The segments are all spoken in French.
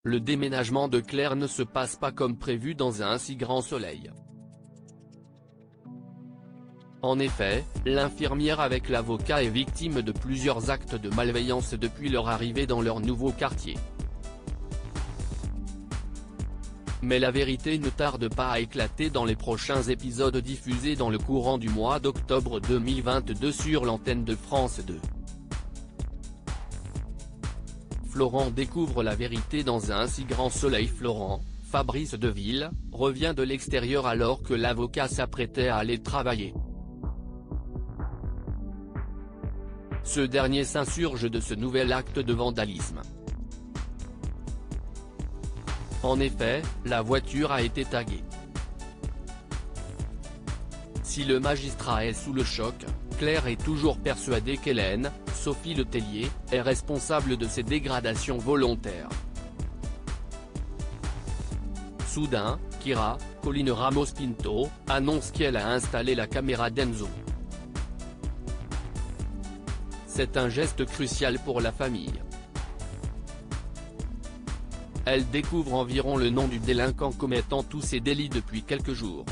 le déménagement de Claire ne se passe pas comme prévu dans un si grand soleil. En effet, l'infirmière avec l'avocat est victime de plusieurs actes de malveillance depuis leur arrivée dans leur nouveau quartier. Mais la vérité ne tarde pas à éclater dans les prochains épisodes diffusés dans le courant du mois d'octobre 2022 sur l'antenne de France 2. Florent découvre la vérité dans un si grand soleil. Fabrice Deville, revient de l'extérieur alors que l'avocat s'apprêtait à aller travailler. Ce dernier s'insurge de ce nouvel acte de vandalisme. En effet, la voiture a été taguée. Si le magistrat est sous le choc, Claire est toujours persuadée qu'Hélène, Sophie Letellier, est responsable de ces dégradations volontaires. Soudain, Kira, Colline Ramos-Pinto, annonce qu'elle a installé la caméra d'Enzo. C'est un geste crucial pour la famille. Elle découvre environ le nom du délinquant commettant tous ces délits depuis quelques jours.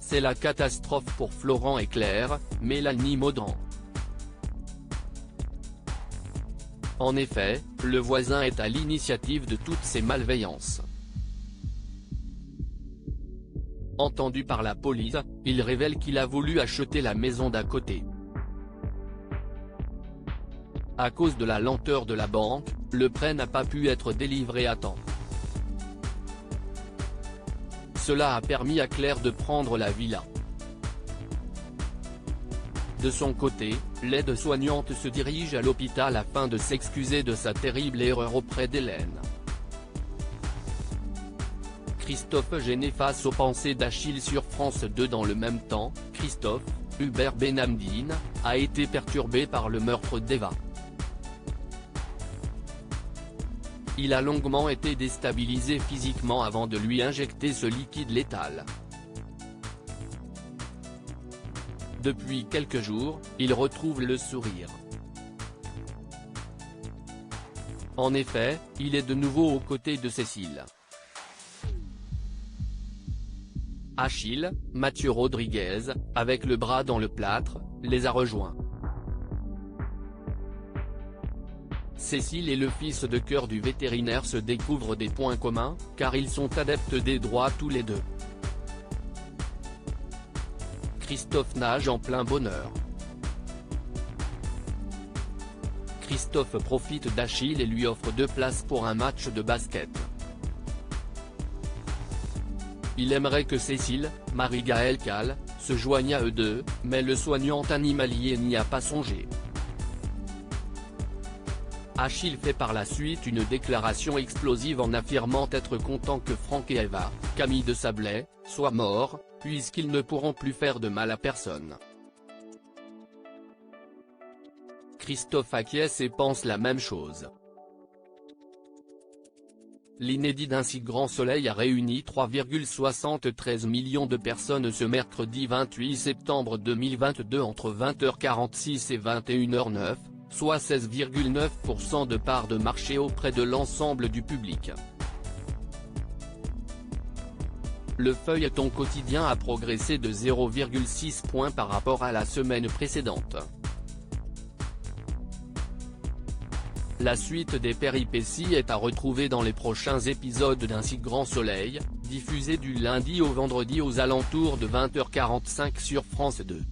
C'est la catastrophe pour Florent et Claire, Mélanie Maudran. En effet, le voisin est à l'initiative de toutes ces malveillances. Entendu par la police, il révèle qu'il a voulu acheter la maison d'à côté. À cause de la lenteur de la banque, le prêt n'a pas pu être délivré à temps. Cela a permis à Claire de prendre la villa. De son côté, l'aide-soignante se dirige à l'hôpital afin de s'excuser de sa terrible erreur auprès d'Hélène. Christophe gêné face aux pensées d'Achille sur France 2. Dans le même temps, Christophe, Hubert Benhamdine, a été perturbé par le meurtre d'Eva. Il a longuement été déstabilisé physiquement avant de lui injecter ce liquide létal. Depuis quelques jours, il retrouve le sourire. En effet, il est de nouveau aux côtés de Cécile. Achille, Mathieu Rodriguez, avec le bras dans le plâtre, les a rejoints. Cécile et le fils de cœur du vétérinaire se découvrent des points communs, car ils sont adeptes des droits tous les deux. Christophe nage en plein bonheur. Christophe profite d'Achille et lui offre 2 places pour un match de basket. Il aimerait que Cécile, Marie-Gaëlle Cal, se joigne à eux deux, mais le soignant animalier n'y a pas songé. Achille fait par la suite une déclaration explosive en affirmant être content que Franck et Eva, Camille de Sablé, soient morts, puisqu'ils ne pourront plus faire de mal à personne. Christophe acquiesce et pense la même chose. L'inédit d'un si grand soleil a réuni 3,73 millions de personnes ce mercredi 28 septembre 2022 entre 20h46 et 21h09, soit 16,9% de part de marché auprès de l'ensemble du public. Le feuilleton quotidien a progressé de 0,6 points par rapport à la semaine précédente. La suite des péripéties est à retrouver dans les prochains épisodes d'Un si grand soleil, diffusé du lundi au vendredi aux alentours de 20h45 sur France 2.